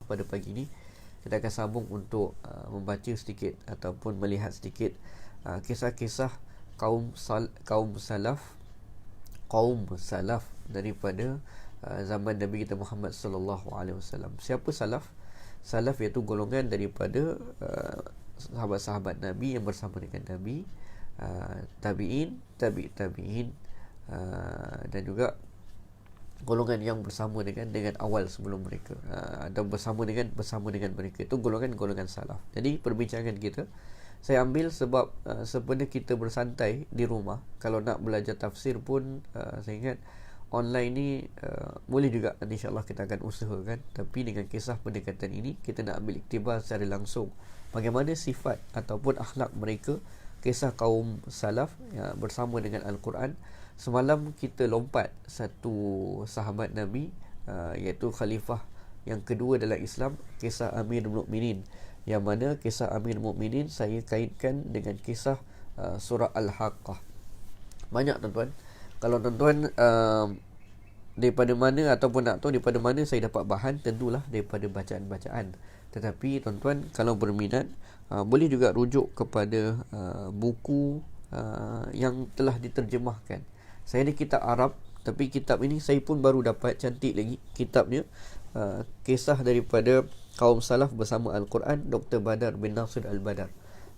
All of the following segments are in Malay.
pada pagi ini kita akan sambung untuk membaca sedikit ataupun melihat sedikit kisah-kisah kaum salaf daripada zaman Nabi kita Muhammad sallallahu alaihi wasallam. Siapa salaf? Salaf iaitu golongan daripada sahabat-sahabat Nabi yang bersama dengan Nabi, tabi'in, tabi'in, dan juga golongan yang bersama dengan awal sebelum mereka, atau bersama dengan mereka. Itu golongan salaf. Jadi perbincangan kita saya ambil sebab sebenarnya kita bersantai di rumah. Kalau nak belajar tafsir pun saya ingat online ni boleh juga, insyaAllah kita akan usahakan. Tapi dengan kisah pendekatan ini, kita nak ambil iktibar secara langsung bagaimana sifat ataupun akhlak mereka, kisah kaum salaf bersama dengan Al-Quran. Semalam kita lompat satu sahabat Nabi, iaitu khalifah yang kedua dalam Islam, kisah Amirul Mukminin, yang mana kisah Amirul Mukminin saya kaitkan dengan kisah surah Al-Haqqah. Banyak tuan-tuan, kalau tuan-tuan daripada mana ataupun nak tahu daripada mana saya dapat bahan, tentulah daripada bacaan-bacaan. Tetapi tuan-tuan kalau berminat, boleh juga rujuk kepada buku yang telah diterjemahkan. Saya ada kitab Arab, tapi kitab ini saya pun baru dapat, cantik lagi kitabnya. Kisah daripada kaum salaf bersama Al-Quran, Dr. Badar bin Nasir Al-Badar.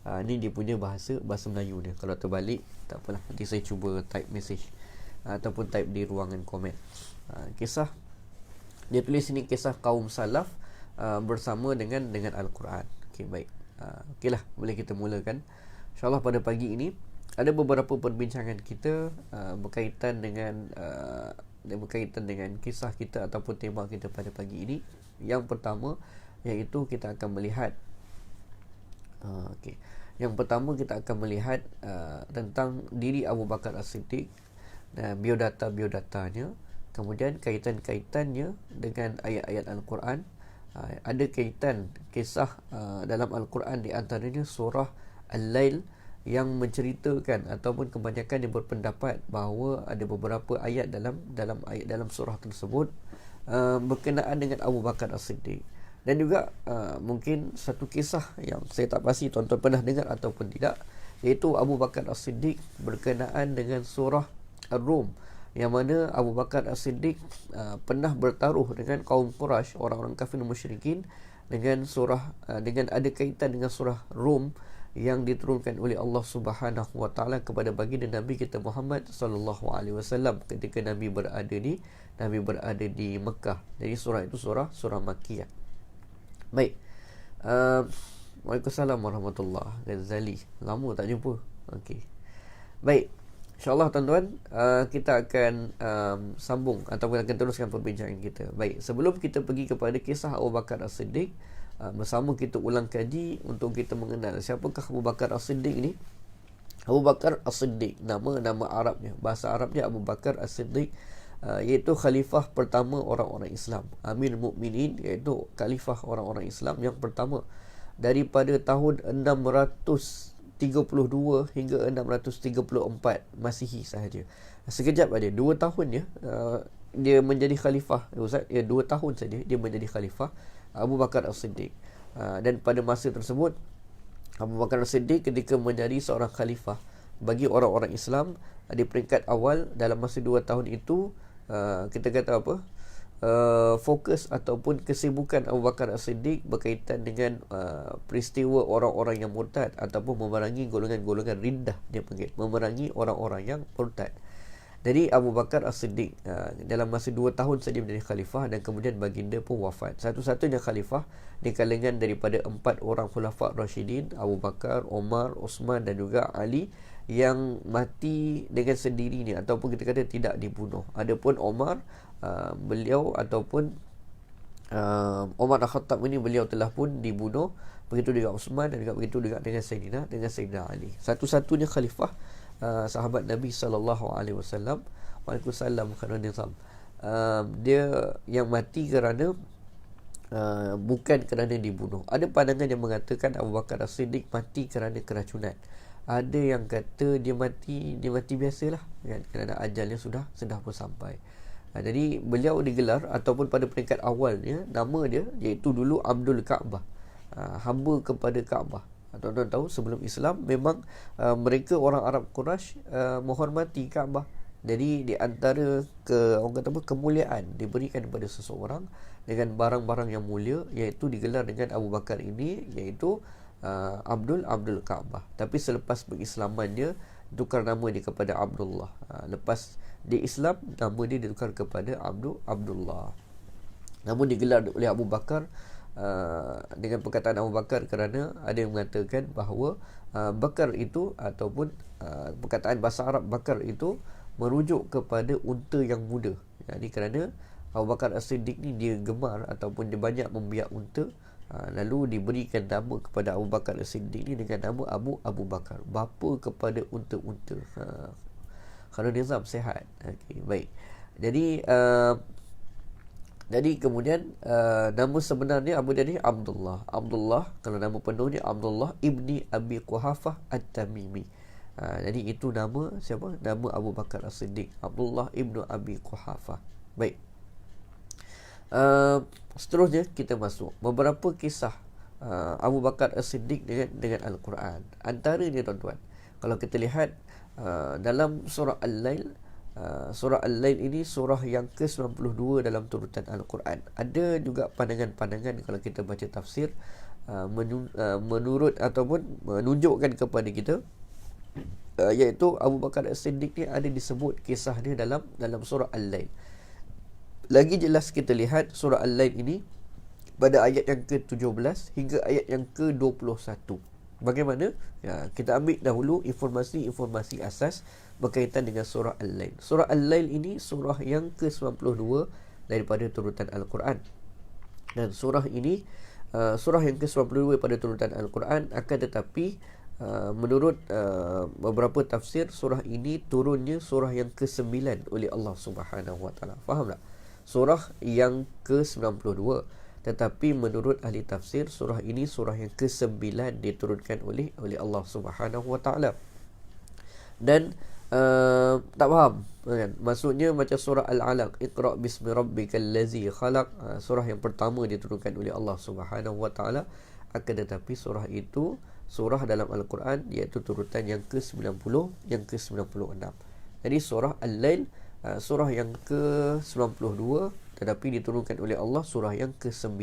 Ini dia punya bahasa Melayu dia. Kalau terbalik, tak apalah, nanti saya cuba type message ataupun type di ruangan komen. Kisah dia tulis ini, kisah kaum salaf bersama dengan Al-Quran. Okey, baik. Okeylah, boleh kita mulakan. InsyaAllah pada pagi ini ada beberapa perbincangan kita berkaitan dengan kisah kita ataupun tema kita pada pagi ini. Yang pertama iaitu kita akan melihat Yang pertama kita akan melihat tentang diri Abu Bakar As-Siddiq dan biodatanya, kemudian kaitan-kaitannya dengan ayat-ayat Al-Quran. Ada kaitan kisah dalam Al-Quran, di antaranya surah Al-Lail, yang menceritakan ataupun kebanyakan yang berpendapat bahawa ada beberapa ayat dalam surah tersebut berkenaan dengan Abu Bakar As-Siddiq. Dan juga mungkin satu kisah yang saya tak pasti tuan-tuan pernah dengar ataupun tidak, iaitu Abu Bakar As-Siddiq berkenaan dengan surah Ar-Rum, yang mana Abu Bakar As-Siddiq pernah bertaruh dengan kaum Quraisy, orang-orang kafir musyrikin, dengan ada kaitan dengan surah Rum yang diturunkan oleh Allah Subhanahu wa taala kepada baginda Nabi kita Muhammad sallallahu alaihi wasallam ketika Nabi berada di Mekah. Jadi surah itu surah Makkiyah. Baik. Waalaikumsalam warahmatullahi Ghazali. Lama tak jumpa. Okey. Baik. InsyaAllah tuan-tuan, kita akan sambung ataupun akan teruskan perbincangan kita. Baik, sebelum kita pergi kepada kisah Abu Bakar As-Siddiq, bersama kita ulang kaji untuk kita mengenal siapakah Abu Bakar As-Siddiq ni. Abu Bakar As-Siddiq, nama Arabnya, bahasa Arabnya Abu Bakar As-Siddiq, iaitu khalifah pertama orang-orang Islam, Amir Mukminin, iaitu khalifah orang-orang Islam yang pertama daripada tahun 632 hingga 634 Masihi sahaja. Sekejap aja, 2 tahun ya, dia menjadi khalifah. Ustaz, 2 tahun saja dia menjadi khalifah, Abu Bakar As-Siddiq. Dan pada masa tersebut, Abu Bakar As-Siddiq ketika menjadi seorang khalifah bagi orang-orang Islam, di peringkat awal dalam masa 2 tahun itu, kita kata apa, fokus ataupun kesibukan Abu Bakar As-Siddiq berkaitan dengan peristiwa orang-orang yang murtad ataupun memerangi golongan-golongan riddah, dia panggil, memerangi orang-orang yang murtad. Jadi Abu Bakar As-Siddiq dalam masa 2 tahun saja menjadi khalifah, dan kemudian baginda pun wafat. Satu-satunya khalifah di kalangan daripada 4 orang khulafa Rashidin, Abu Bakar, Umar, Osman dan juga Ali, yang mati dengan sendirinya ataupun kita kata tidak dibunuh. Adapun Umar, beliau ataupun Umar Al-Khattab ini, beliau telah pun dibunuh. Begitu juga Osman, dan juga begitu juga dengan Sayyidina Ali. Satu-satunya khalifah sahabat Nabi sallallahu alaihi wasallam. Waalaikumsalam khairan nizam. Dia yang mati kerana bukan kerana dibunuh. Ada pandangan yang mengatakan Abu Bakar As-Siddiq mati kerana keracunan. Ada yang kata dia mati biasalah kan, kerana ajalnya sudah pun sampai. Jadi beliau digelar ataupun pada peringkat awalnya nama dia iaitu dulu Abdul Kaabah, hamba kepada Kaabah. Tuan-tuan tahu sebelum Islam memang mereka orang Arab Quraisy menghormati Kaabah. Jadi di antara orang kata apa, kemuliaan diberikan kepada seseorang dengan barang-barang yang mulia, iaitu digelar dengan Abu Bakar ini, iaitu Abdul Kaabah. Tapi selepas berislamannya tukar nama dia kepada Abdullah. Lepas dia Islam, nama dia ditukar kepada Abdullah. Namun digelar oleh Abu Bakar dengan perkataan Abu Bakar kerana ada yang mengatakan bahawa Bakar itu ataupun perkataan bahasa Arab Bakar itu merujuk kepada unta yang muda. Jadi kerana Abu Bakar As-Siddiq ni dia gemar ataupun dia banyak membiak unta, lalu diberikan nama kepada Abu Bakar As-Siddiq ni dengan nama Abu Bakar, bapa kepada unta-unta. Kalau nizam sehat. Okey, baik. Jadi kemudian nama sebenarnya Abu Dhani Abdullah. Abdullah, kalau nama penuhnya Abdullah ibni Abi Quhafah At-Tamimi. Jadi itu nama siapa? Nama Abu Bakar As-Siddiq, Abdullah ibnu Abi Quhafah. Baik. Seterusnya kita masuk beberapa kisah Abu Bakar As-Siddiq dengan Al-Quran. Antaranya tuan-tuan, kalau kita lihat dalam surah Al-Lail, surah Al-Lail ini surah yang ke-92 dalam turutan Al-Quran. Ada juga pandangan-pandangan kalau kita baca tafsir menurut ataupun menunjukkan kepada kita iaitu Abu Bakar As-Siddiq ni ada disebut kisah dia dalam surah Al-Lail. Lagi jelas kita lihat surah Al-Lail ini pada ayat yang ke-17 hingga ayat yang ke-21. Bagaimana? Kita ambil dahulu informasi-informasi asas berkaitan dengan surah Al-Lail. Surah Al-Lail ini surah yang ke-92 daripada turutan Al-Quran. Dan surah ini surah yang ke-92 pada turutan Al-Quran, akan tetapi menurut beberapa tafsir, surah ini turunnya surah yang ke-9 oleh Allah Subhanahu Wa Taala. Faham tak? Surah yang ke-92. Tetapi menurut ahli tafsir, surah ini surah yang ke-9 diturunkan oleh Allah Subhanahu Wa Taala. Dan tak faham kan? Maksudnya macam surah Al-Alaq, Iqra' bismi rabbikal ladzi khalaq, surah yang pertama diturunkan oleh Allah Subhanahu Wa Taala. Akan tetapi surah itu surah dalam Al-Quran iaitu turutan yang ke-90, yang ke-96. Jadi surah Al-Lail surah yang ke-92 tetapi diturunkan oleh Allah surah yang ke-9.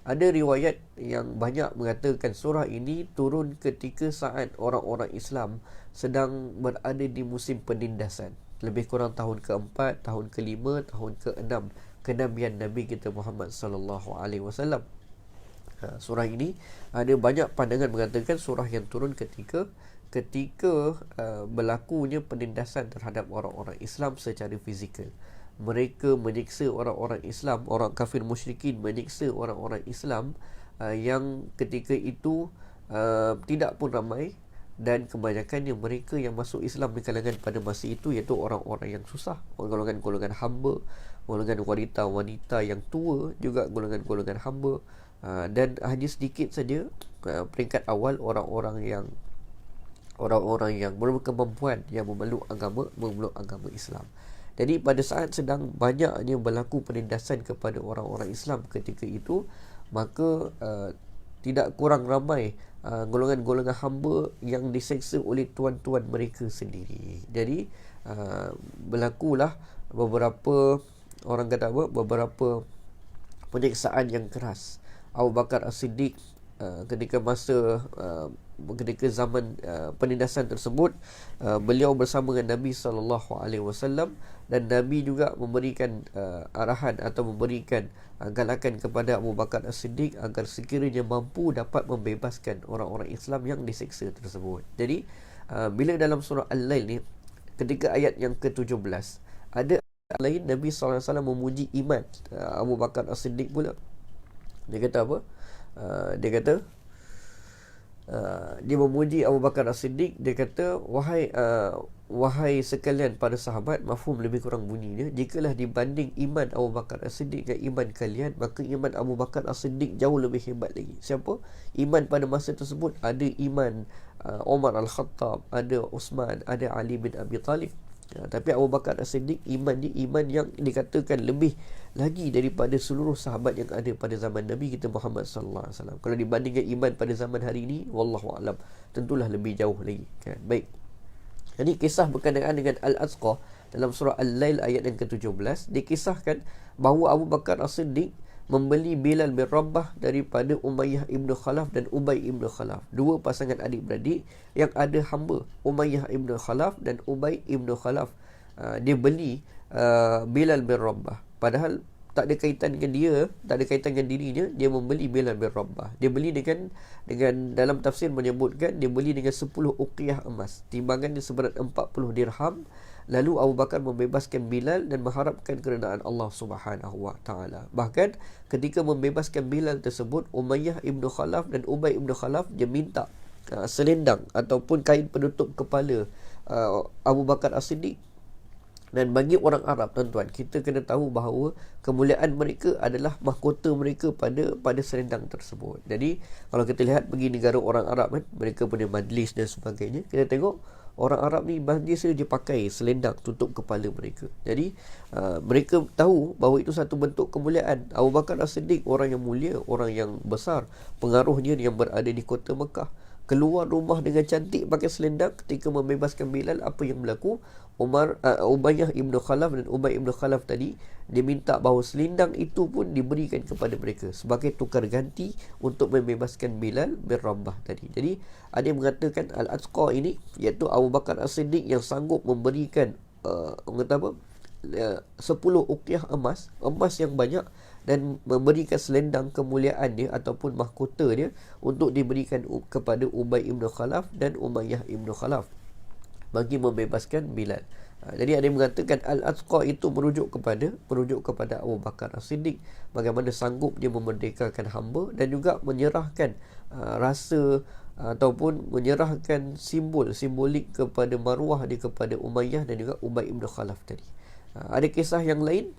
Ada riwayat yang banyak mengatakan surah ini turun ketika saat orang-orang Islam sedang berada di musim penindasan, lebih kurang tahun ke-4, tahun ke-5, tahun ke-6 kenabian Nabi kita Muhammad sallallahu alaihi wasallam. Surah ini ada banyak pandangan mengatakan surah yang turun ketika berlakunya penindasan terhadap orang-orang Islam secara fizikal. Mereka menyiksa orang-orang Islam, orang kafir musyrikin menyiksa orang-orang Islam yang ketika itu tidak pun ramai, dan kebanyakannya mereka yang masuk Islam di kalangan pada masa itu iaitu orang-orang yang susah, golongan-golongan hamba, golongan wanita-wanita yang tua, juga golongan-golongan hamba, dan hanya sedikit saja peringkat awal orang-orang yang berkemampuan yang memeluk agama Islam. Jadi pada saat sedang banyaknya berlaku penindasan kepada orang-orang Islam ketika itu, maka tidak kurang ramai golongan-golongan hamba yang diseksa oleh tuan-tuan mereka sendiri. Jadi berlakulah beberapa beberapa penyiksaan yang keras. Abu Bakar As-Siddiq ketika zaman penindasan tersebut, beliau bersama dengan Nabi SAW, dan Nabi juga memberikan arahan atau memberikan galakan kepada Abu Bakar As-Siddiq agar sekiranya mampu dapat membebaskan orang-orang Islam yang diseksa tersebut. Jadi bila dalam surah Al-Lail ni ketika ayat yang ke-17 ada lain Nabi SAW memuji iman Abu Bakar As-Siddiq pula. Dia kata apa? Dia memuji Abu Bakar As-Siddiq. Dia kata, wahai sekalian para sahabat, mafhum lebih kurang bunyinya, jikalah dibanding iman Abu Bakar As-Siddiq dengan iman kalian, maka iman Abu Bakar As-Siddiq jauh lebih hebat lagi. Siapa? Iman pada masa tersebut ada iman Umar Al-Khattab, ada Uthman, ada Ali bin Abi Talib. Tapi Abu Bakar As-Siddiq, iman dia iman yang dikatakan lebih lagi daripada seluruh sahabat yang ada pada zaman Nabi kita Muhammad sallallahu alaihi wasallam. Kalau dibandingkan iman pada zaman hari ini, wallahu alam, tentulah lebih jauh lagi kan. Baik. Jadi kisah berkenaan dengan Al-Azqa dalam surah Al-Lail ayat yang ke-17 dikisahkan bahawa Abu Bakar As-Siddiq membeli Bilal bin Rabah daripada Umayyah ibn Khalaf dan Ubay ibn Khalaf, dua pasangan adik-beradik yang ada hamba. Umayyah ibn Khalaf dan Ubay ibn Khalaf, dia beli Bilal bin Rabah, padahal tak ada kaitan dengan dia, tak ada kaitan dengan dirinya. Dia membeli Bilal bin Rabah. Dia beli dengan dalam tafsir menyebutkan dia beli dengan 10 uqiyah emas, timbangan dia seberat 40 dirham. Lalu Abu Bakar membebaskan Bilal dan mengharapkan keredaan Allah Subhanahu wa taala. Bahkan ketika membebaskan Bilal tersebut, Umayyah ibn Khalaf dan Ubay ibn Khalaf dia minta selendang ataupun kain penutup kepala Abu Bakar As-Siddiq. Dan bagi orang Arab, tuan-tuan, kita kena tahu bahawa kemuliaan mereka adalah mahkota mereka pada selendang tersebut. Jadi kalau kita lihat pergi negara orang Arab kan, mereka punya majlis dan sebagainya, kita tengok orang Arab ni majlis dia pakai selendang tutup kepala mereka. Jadi mereka tahu bahawa itu satu bentuk kemuliaan. Abu Bakar As-Siddiq orang yang mulia, orang yang besar, pengaruhnya yang berada di kota Mekah, keluar rumah dengan cantik pakai selendang. Ketika membebaskan Bilal, apa yang berlaku? Umayyah ibn Khalaf dan Ubay ibn Khalaf tadi, dia minta bahawa selendang itu pun diberikan kepada mereka sebagai tukar ganti untuk membebaskan Bilal bin Rabah tadi. Jadi ada yang mengatakan Al-Azqa ini, iaitu Abu Bakar As-Siddiq yang sanggup memberikan 10 uqiyah emas yang banyak, dan memberikan selendang kemuliaan dia ataupun mahkota dia untuk diberikan kepada Ubay ibn Khalaf dan Umayyah ibn Khalaf bagi membebaskan Bilal. Jadi ada yang mengatakan Al-Azqa itu merujuk kepada Abu Bakar As-Siddiq, bagaimana sanggup dia memerdekakan hamba dan juga menyerahkan rasa ataupun menyerahkan simbolik kepada maruah dia kepada Umayyah dan juga Ubay ibn Khalaf tadi. Ada kisah yang lain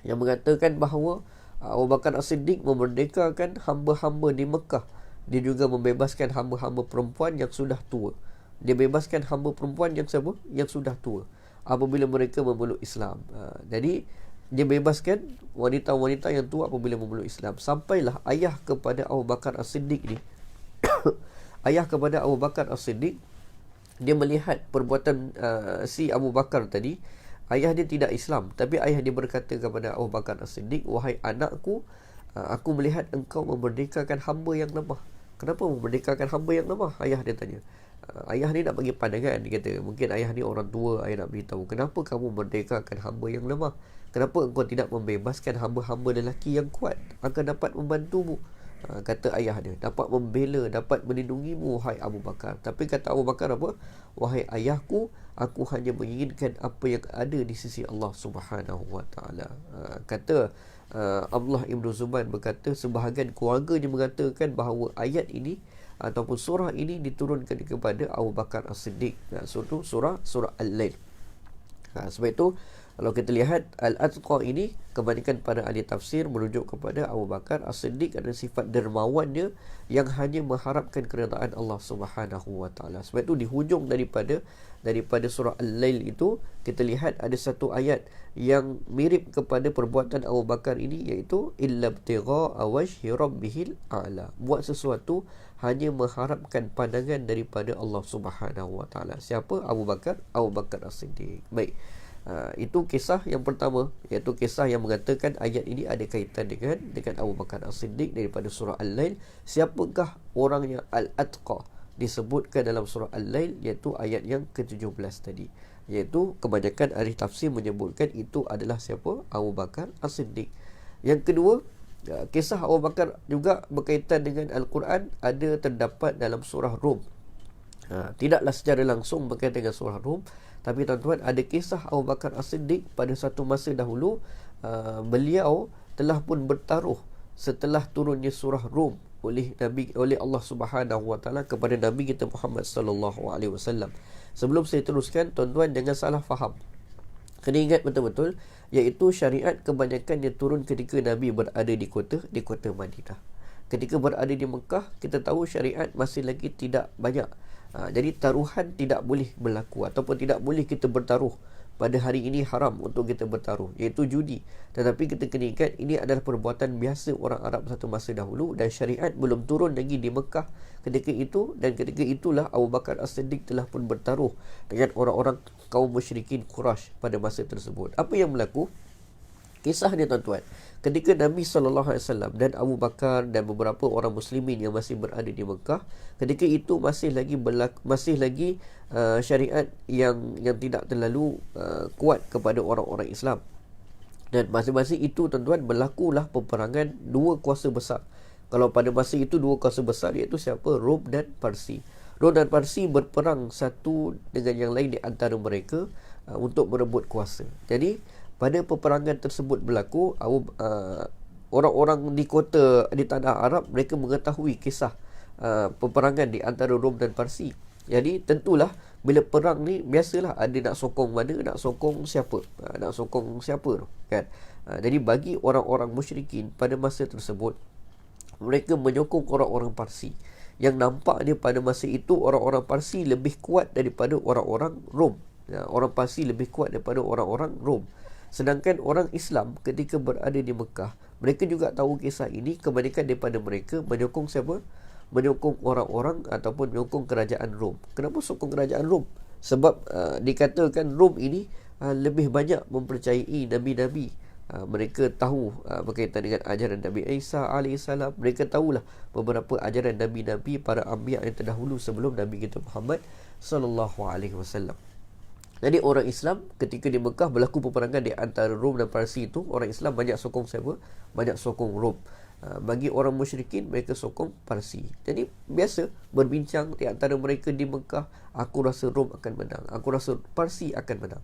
yang mengatakan bahawa Abu Bakar As-Siddiq memerdekakan hamba-hamba di Mekah. Dia juga membebaskan hamba-hamba perempuan yang sudah tua. Dia bebaskan hamba perempuan yang sudah tua apabila mereka memeluk Islam. Jadi dia bebaskan wanita-wanita yang tua apabila memeluk Islam. Sampailah ayah kepada Abu Bakar As-Siddiq ni ayah kepada Abu Bakar As-Siddiq, dia melihat perbuatan si Abu Bakar tadi. Ayah dia tidak Islam, tapi ayah dia berkata kepada Abu Bakar As-Siddiq, "Wahai anakku, aku melihat engkau memerdekakan hamba yang lemah." "Kenapa memerdekakan hamba yang lemah?" ayah dia tanya. Ayah ni nak bagi pandangan. Dia kata, mungkin ayah ni orang tua, ayah nak beritahu, kenapa kamu merdekakan hamba yang lemah? Kenapa engkau tidak membebaskan hamba-hamba lelaki yang kuat, akan dapat membantumu? Kata ayah dia, dapat membela, dapat melindungimu, wahai Abu Bakar. Tapi kata Abu Bakar apa? "Wahai ayahku, aku hanya menginginkan apa yang ada di sisi Allah Subhanahu wa taala." Kata Abdullah ibn Zubair berkata, sebahagian keluarga dia mengatakan bahawa ayat ini ataupun surah ini diturunkan kepada Abu Bakar As-Siddiq. Surah Al-Lail. Sebab itu kalau kita lihat Al-Azqa ini, kebanyakan para ahli tafsir merujuk kepada Abu Bakar As-Siddiq ada sifat dermawan dia yang hanya mengharapkan keredaan Allah Subhanahu wa taala. Sebab itu di hujung daripada surah Al-Lail itu, kita lihat ada satu ayat yang mirip kepada perbuatan Abu Bakar ini, iaitu illa ibtigha'a wajhi rabbihil a'la. Buat sesuatu hanya mengharapkan pandangan daripada Allah Subhanahu wa taala. Siapa? Abu Bakar As-Siddiq. Baik. Itu kisah yang pertama, iaitu kisah yang mengatakan ayat ini ada kaitan dengan Abu Bakar As-Siddiq daripada surah Al-Lail. Siapakah orang yang Al-Atqa disebutkan dalam surah Al-Lail, iaitu ayat yang ke-17 tadi, iaitu kebanyakan ahli tafsir menyebutkan itu adalah siapa? Abu Bakar As-Siddiq. Yang kedua, kisah Abu Bakar juga berkaitan dengan Al-Quran, ada terdapat dalam surah Rum. Tidaklah secara langsung berkaitan dengan surah Rum, tapi tuan-tuan, ada kisah Abu Bakar As-Siddiq pada satu masa dahulu. Beliau telah pun bertaruh setelah turunnya surah Rum oleh Allah Subhanahu wa taala kepada Nabi kita Muhammad sallallahu alaihi wasallam. Sebelum saya teruskan, tuan-tuan jangan salah faham. Kena ingat betul-betul, iaitu syariat kebanyakan dia turun ketika Nabi berada di kota Madinah. Ketika berada di Mekah, kita tahu syariat masih lagi tidak banyak Jadi taruhan tidak boleh berlaku, ataupun tidak boleh kita bertaruh. Pada hari ini haram untuk kita bertaruh, iaitu judi. Tetapi kita kena ingat, ini adalah perbuatan biasa orang Arab satu masa dahulu, dan syariat belum turun lagi di Mekah ketika itu. Dan ketika itulah Abu Bakar As-Siddiq telah pun bertaruh dengan orang-orang kaum musyrikin Quraisy pada masa tersebut. Apa yang berlaku? Kisah dia tuan-tuan, ketika Nabi SAW dan Abu Bakar dan beberapa orang muslimin yang masih berada di Mekah, ketika itu masih lagi syariat yang tidak terlalu kuat kepada orang-orang Islam. Dan masa-masa itu tuan-tuan, berlakulah peperangan dua kuasa besar. Kalau pada masa itu dua kuasa besar, iaitu siapa? Rom dan Parsi. Rom dan Parsi berperang satu dengan yang lain di antara mereka untuk merebut kuasa. Jadi pada peperangan tersebut berlaku, orang-orang di tanah Arab, mereka mengetahui kisah peperangan di antara Rom dan Parsi. Jadi tentulah bila perang ni, biasalah ada nak sokong mana, nak sokong siapa, kan. Jadi bagi orang-orang musyrikin pada masa tersebut, mereka menyokong orang-orang Parsi. Yang nampaknya pada masa itu orang-orang Parsi lebih kuat daripada orang-orang Rom. Orang Parsi lebih kuat daripada orang-orang Rom. Sedangkan orang Islam ketika berada di Mekah, mereka juga tahu kisah ini. Kebanyakan daripada mereka menyokong siapa? Menyokong orang-orang ataupun menyokong kerajaan Rom. Kenapa sokong kerajaan Rom? Sebab dikatakan Rom ini lebih banyak mempercayai Nabi-Nabi. Mereka tahu berkaitan dengan ajaran Nabi Isa AS. Mereka tahulah beberapa ajaran Nabi-Nabi, para anbiya yang terdahulu sebelum Nabi kita Muhammad SAW. Jadi orang Islam ketika di Mekah berlaku peperangan di antara Rom dan Parsi itu, orang Islam banyak sokong siapa? Banyak sokong Rom. Bagi orang musyrikin, mereka sokong Parsi. Jadi biasa berbincang di antara mereka di Mekah, aku rasa Rom akan menang, aku rasa Parsi akan menang.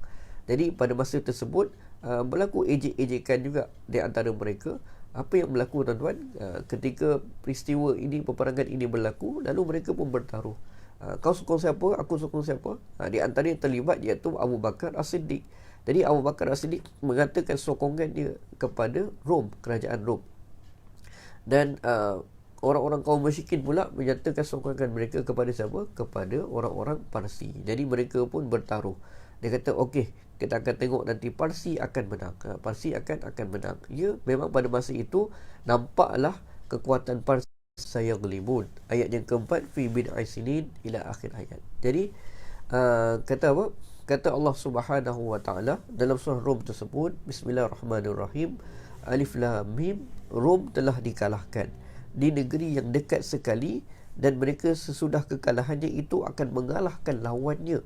Jadi pada masa tersebut berlaku ejek-ejekan juga di antara mereka. Apa yang berlaku tuan-tuan? Ketika peristiwa ini, peperangan ini berlaku, lalu mereka pun bertaruh. Kau sokong siapa, aku sokong siapa. Di antara yang terlibat iaitu Abu Bakar As-Siddiq. Jadi Abu Bakar As-Siddiq mengatakan sokongan dia kepada Rom, kerajaan Rom. Dan orang-orang kaum musyrikin pula menyatakan sokongan mereka kepada siapa? Kepada orang-orang Parsi. Jadi mereka pun bertaruh. Dia kata, okey, kita akan tengok nanti Parsi akan menang. Parsi akan menang. Ya, memang pada masa itu nampaklah kekuatan Parsi sayaglibun. Ayat yang keempat, fi bid'i sinin ila akhir ayat. Jadi kata apa? Kata Allah Subhanahu wa taala dalam surah Rum tersebut, bismillahirrahmanirrahim, alif lam mim, Rum telah dikalahkan di negeri yang dekat sekali, dan mereka sesudah kekalahannya itu akan mengalahkan lawannya.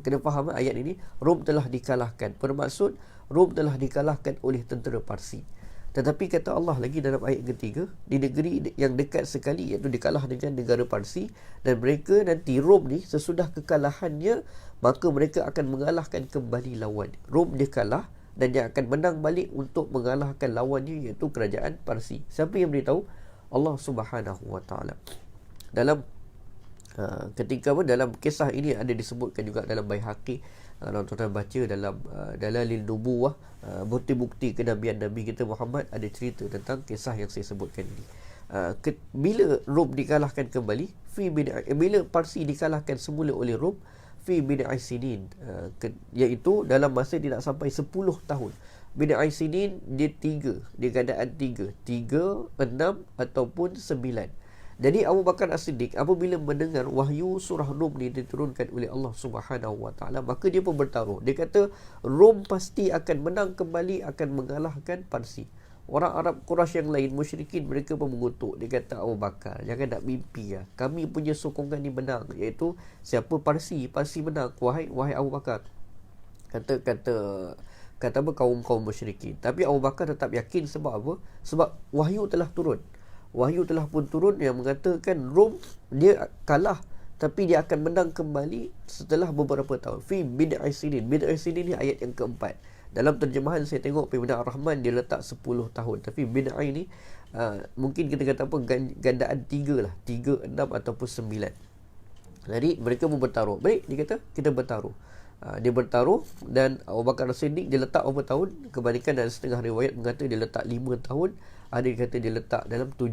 Kena faham ayat ini, Rum telah dikalahkan. Bermaksud Rum telah dikalahkan oleh tentera Parsi. Tetapi kata Allah lagi dalam ayat ketiga, di negeri yang dekat sekali, iaitu dikalah dengan negara Parsi, dan mereka nanti Rom ni sesudah kekalahannya, maka mereka akan mengalahkan kembali lawan. Rom dia kalah dan dia akan menang balik untuk mengalahkan lawannya, iaitu kerajaan Parsi. Siapa yang beritahu? Allah Subhanahu wa taala. Dalam dalam kisah ini ada disebutkan juga dalam Baihaqi. Kalau tuan-tuan baca dalam Dalalil Nubuwah, bukti-bukti kenabian Nabi kita Muhammad, ada cerita tentang kisah yang saya sebutkan ini. Bila Rom dikalahkan kembali, bila Parsi dikalahkan semula oleh Rom, fi bid'i sinin, iaitu dalam masa tidak sampai 10 tahun. Bid'i sinin dia 3, dia keadaan 3, 6 ataupun 9. Jadi Abu Bakar As-Siddiq apabila mendengar wahyu surah Rum ni diturunkan oleh Allah Subhanahu wa taala, maka dia pun bertaruh. Dia kata Rum pasti akan menang kembali, akan mengalahkan Parsi. Orang Arab Quraisy yang lain, musyrikin, mereka pun mengutuk. Dia kata, Abu Bakar, jangan nak mimpi ya. Kami punya sokongan ni menang, iaitu siapa? Parsi menang. Wahai Abu Bakar. Kata apa kaum musyrikin. Tapi Abu Bakar tetap yakin. Sebab apa? Sebab wahyu telah turun. Wahyu telah pun turun yang mengatakan Rom dia kalah, tapi dia akan menang kembali setelah beberapa tahun. Fi bid'i sinin. Bid'i sinin ni ayat yang keempat. Dalam terjemahan saya tengok Pimpinan Ar-Rahman dia letak 10 tahun. Tapi bid'i ni mungkin kita kata apa, gandaan 3 lah, 3, 6 ataupun 9. Jadi mereka pun bertaruh. Baik, dia kata kita bertaruh. Dia bertaruh, dan Abu Bakar As-Siddiq dia letak berapa tahun? Kebanyakan dalam setengah riwayat mengata dia letak 5 tahun. ada yang kata dia letak dalam 7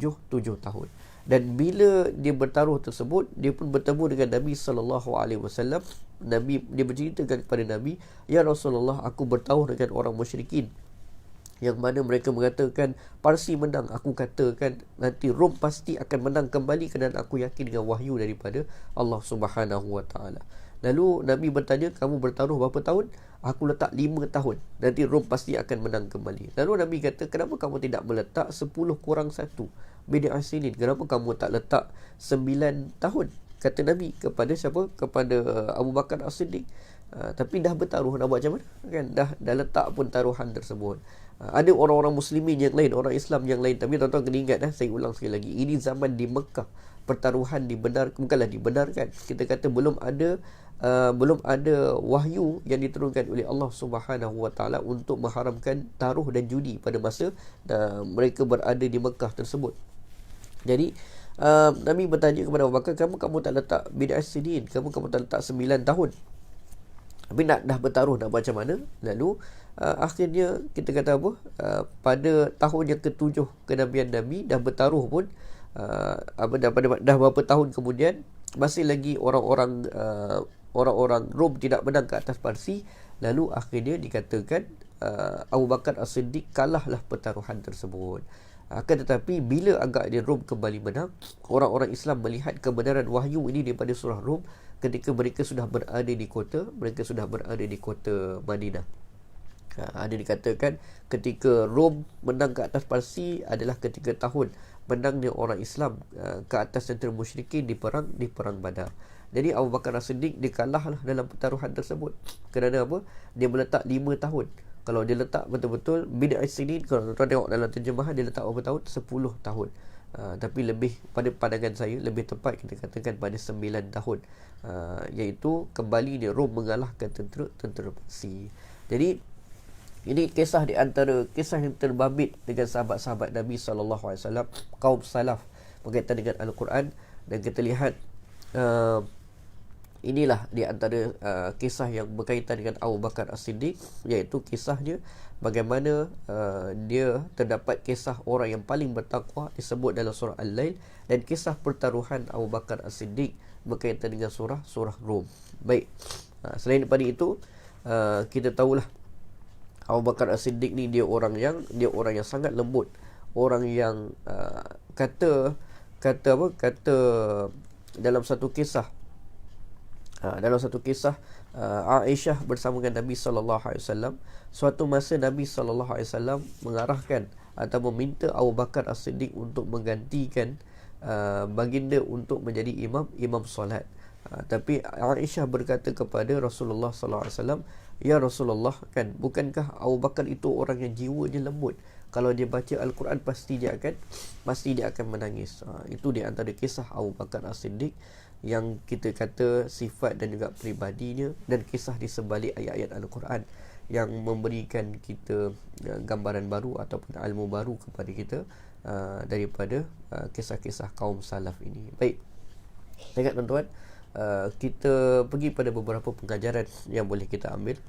tahun. Dan bila dia bertaruh tersebut, dia pun bertemu dengan Nabi SAW. Nabi, dia berceritakan kepada Nabi, "Ya Rasulullah, aku bertaruh dengan orang musyrikin, yang mana mereka mengatakan Parsi menang. Aku katakan nanti Rom pasti akan menang kembali, kerana aku yakin dengan wahyu daripada Allah Subhanahu Wa Taala." Lalu Nabi bertanya, "Kamu bertaruh berapa tahun?" "Aku letak 5 tahun. Nanti Rom pasti akan menang kembali." Lalu Nabi kata, "Kenapa kamu tidak meletak 10 kurang 1? Bid'ah sinin. Kenapa kamu tak letak 9 tahun?" Kata Nabi kepada siapa? Kepada Abu Bakar As-Siddiq. Tapi dah bertaruh, nak buat macam mana? Kan dah letak pun taruhan tersebut. Ada orang-orang muslimin yang lain, orang Islam yang lain. Tapi tuan-tuan kena ingat, saya ulang sekali lagi, ini zaman di Mekah. Pertaruhan bukanlah dibenarkan. Kita kata belum ada wahyu yang diturunkan oleh Allah Subhanahu Wa Taala untuk mengharamkan taruh dan judi pada masa mereka berada di Mekah tersebut. Jadi Nabi bertanya kepada Abu Bakar, kamu tak letak bid'ah sinin, kamu tak letak 9 tahun. Tapi dah bertaruh, nak buat macam mana? Lalu akhirnya kita kata apa? Pada tahun yang ke-7 kenabian Nabi, dah bertaruh pun, dah berapa tahun kemudian, masih lagi orang-orang Rom tidak menang ke atas Parsi. Lalu akhirnya dikatakan Abu Bakar As-Siddiq kalahlah pertaruhan tersebut. Akan tetapi bila agaknya Rom kembali menang, orang-orang Islam melihat kebenaran wahyu ini daripada surah Rom ketika mereka sudah berada di kota Madinah. Ada dikatakan ketika Rom menang ke atas Parsi adalah ketika tahun menangnya orang Islam ke atas tentera musyrikin di perang Badar. Jadi Abu Bakar As-Siddiq dia kalahlah dalam pertaruhan tersebut. Kerana apa? Dia meletak 5 tahun. Kalau dia letak betul-betul bid'ah sinin, kalau tuan tengok dalam terjemahan, dia letak berapa tahun? 10 tahun. Tapi lebih, pada pandangan saya, lebih tepat kita katakan pada 9 tahun. Iaitu kembali dia Rom mengalahkan tentera Parsi. Jadi ini kisah di antara kisah yang terbabit dengan sahabat-sahabat Nabi SAW, kaum salaf, berkaitan dengan Al-Quran. Dan kita lihat inilah di antara kisah yang berkaitan dengan Abu Bakar As-Siddiq, iaitu kisahnya bagaimana dia terdapat kisah orang yang paling bertakwa disebut dalam surah Al-Lail, dan kisah pertaruhan Abu Bakar As-Siddiq berkaitan dengan surah Rum. Baik, selain daripada itu, kita tahulah Abu Bakar As-Siddiq ni dia orang yang sangat lembut, orang yang kata dalam satu kisah Aisyah bersama dengan Nabi SAW, suatu masa Nabi SAW mengarahkan atau meminta Abu Bakar As-Siddiq untuk menggantikan baginda untuk menjadi imam solat. Tapi Aisyah berkata kepada Rasulullah SAW, "Ya Rasulullah, kan bukankah Abu Bakar itu orang yang jiwanya lembut? Kalau dia baca Al-Quran pasti dia akan menangis." Itu di antara kisah Abu Bakar As-Siddiq yang kita kata sifat dan juga peribadinya, dan kisah di sebalik ayat-ayat Al-Quran yang memberikan kita gambaran baru ataupun ilmu baru kepada kita daripada kisah-kisah kaum salaf ini. Baik, ingat tuan-tuan, kita pergi pada beberapa pengajaran yang boleh kita ambil.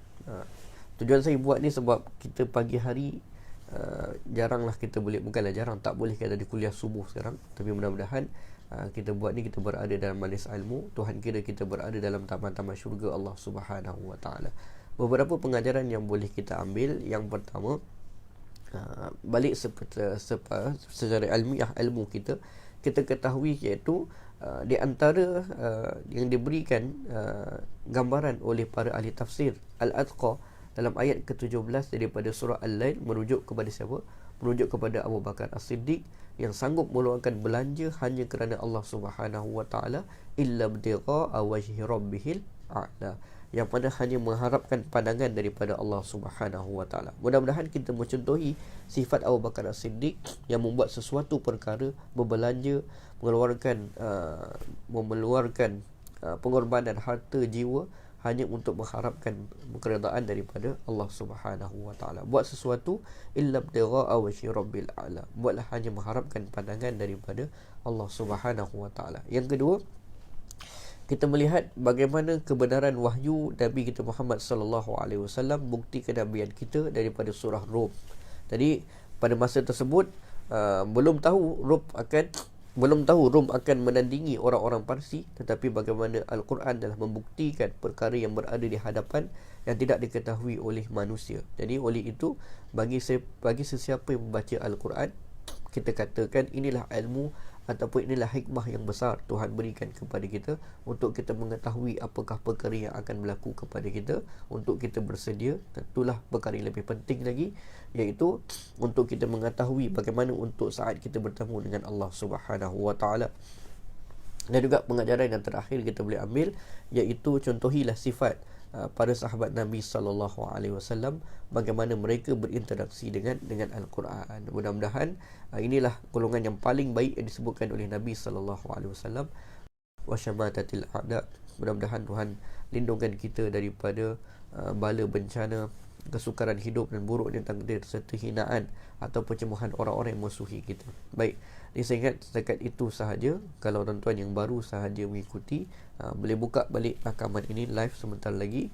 Tujuan saya buat ni sebab kita pagi hari jaranglah kita boleh, bukanlah jarang, tak boleh kita di kuliah subuh sekarang. Tapi mudah-mudahan kita buat ni, kita berada dalam majlis ilmu, Tuhan kira kita berada dalam taman-taman syurga Allah Subhanahu Wa Taala. Beberapa pengajaran yang boleh kita ambil. Yang pertama, balik secara ilmiah ilmu kita ketahui, iaitu di antara yang diberikan gambaran oleh para ahli tafsir Al-Atqa dalam ayat ke-17 daripada surah Al-Lail, merujuk kepada siapa? Merujuk kepada Abu Bakar As-Siddiq yang sanggup meluangkan belanja hanya kerana Allah Subhanahu Wa Taala, illa btigha'a wajhi rabbihil a'la, yang mana hanya mengharapkan pandangan daripada Allah Subhanahu Wa Taala. Mudah-mudahan kita mencontohi sifat Abu Bakar As-Siddiq yang membuat sesuatu perkara, berbelanja, mengeluarkan pengorbanan harta jiwa hanya untuk mengharapkan keredaan daripada Allah Subhanahu Wa Taala. Buat sesuatu illa btigha'a wajhi rabbil a'la, buatlah hanya mengharapkan pandangan daripada Allah Subhanahu Wa Taala. Yang kedua, kita melihat bagaimana kebenaran wahyu Nabi kita Muhammad sallallahu alaihi wasallam, bukti kenabian kita daripada surah Rum. Jadi pada masa tersebut belum tahu Rom akan menandingi orang-orang Parsi, tetapi bagaimana Al-Quran telah membuktikan perkara yang berada di hadapan yang tidak diketahui oleh manusia. Jadi oleh itu, bagi sesiapa yang membaca Al-Quran, kita katakan inilah ilmu ataupun inilah hikmah yang besar Tuhan berikan kepada kita untuk kita mengetahui apakah perkara yang akan berlaku kepada kita, untuk kita bersedia. Tentulah perkara yang lebih penting lagi, iaitu untuk kita mengetahui bagaimana untuk saat kita bertemu dengan Allah Subhanahu wa taala. Dan juga pengajaran yang terakhir kita boleh ambil, iaitu contohilah sifat para sahabat Nabi sallallahu alaihi wasallam, bagaimana mereka berinteraksi dengan Al-Quran. Mudah-mudahan inilah golongan yang paling baik yang disebutkan oleh Nabi sallallahu alaihi wasallam, wa syamatatil a'da. Mudah-mudahan Tuhan lindungkan kita daripada bala bencana, kesukaran hidup dan buruknya takdir serta hinaan atau pencemahan orang-orang yang musuhi kita. Baik, ini saya ingat setakat itu sahaja. Kalau tuan-tuan yang baru sahaja mengikuti, boleh buka balik rakaman ini live sebentar lagi.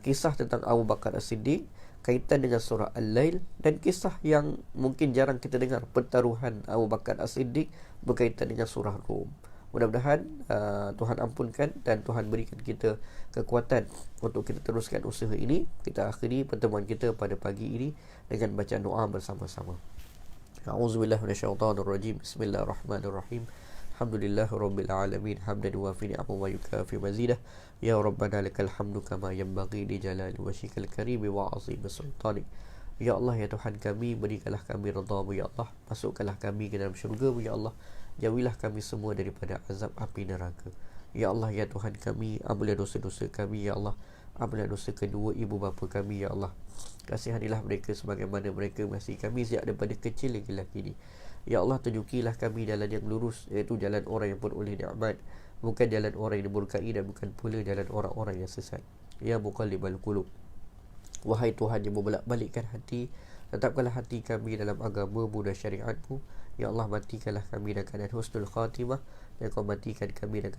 Kisah tentang Abu Bakar As-Siddiq, kaitan dengan surah Al-Lail, dan kisah yang mungkin jarang kita dengar, pertaruhan Abu Bakar As-Siddiq berkaitan dengan surah Rum. Mudah-mudahan Tuhan ampunkan dan Tuhan berikan kita kekuatan untuk kita teruskan usaha ini. Kita akhiri pertemuan kita pada pagi ini dengan bacaan doa bersama-sama. A'udzubillahi minasyaitonirrajim. Bismillahirrahmanirrahim. Alhamdulillahirabbil alamin, hamdan yuwafi ni'amahu wa yukafi mazidah. Ya Rabbana lakal hamdu kama yanbaghi li jalali wajhikal karim wa 'azimi sultanik. Ya Allah, ya Tuhan kami, berikanlah kami redha-Mu ya Allah. Masukkanlah kami ke dalam syurga-Mu ya Allah. Jauhilah kami semua daripada azab api neraka. Ya Allah, ya Tuhan kami, ampunilah dosa-dosa kami ya Allah. Ampunilah dosa kedua ibu bapa kami ya Allah. Kasihanilah mereka sebagaimana mereka mengasihi kami sejak daripada kecil hingga kini. Ya Allah, tunjukilah kami jalan yang lurus, iaitu jalan orang yang beroleh nikmat, bukan jalan orang yang dimurkai, dan bukan pula jalan orang-orang yang sesat. Ya Muqallibal Qulub, wahai Tuhan yang membolak-balikkan hati, tetapkanlah hati kami dalam agama-Mu dan syariat-Mu. Ya Allah, matikanlah kami dengan keadaan husnul khatimah, dan Kau matikan kami dengan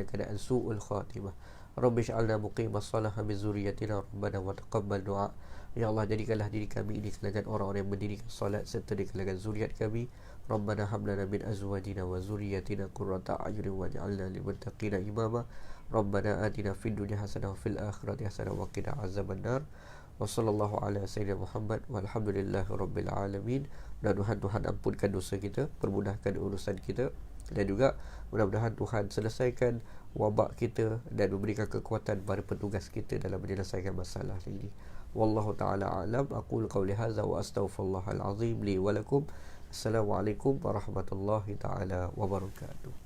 keadaan su'ul khatimah. Rabbi ij'alna muqimas salah min zurriyyatina rabbana wa taqabbal du'a. Ya Allah, jadikanlah diri kami di kalangan orang-orang yang mendirikan salat serta di kalangan zuriat kami. Rabbana hab lana min azwajina wa zurriyyatina qurrata a'yunin waj'alna lil muttaqina imama. Rabbana atina fid dunya hasanah wa fil akhirati hasanah wa qina azabannar. Wa sallallahu ala sayyidina Muhammad walhamdulillahi rabbil alamin. Mudah-mudahan Tuhan ampunkan dosa kita, permudahkan urusan kita, dan juga mudah-mudahan Tuhan selesaikan wabak kita dan memberikan kekuatan pada petugas kita dalam menyelesaikan masalah ini. Wallahu ta'ala a'lam. Aqulu qawli hadza wa astaghfirullahal azim li wa lakum. Assalamualaikum warahmatullahi ta'ala wabarakatuh.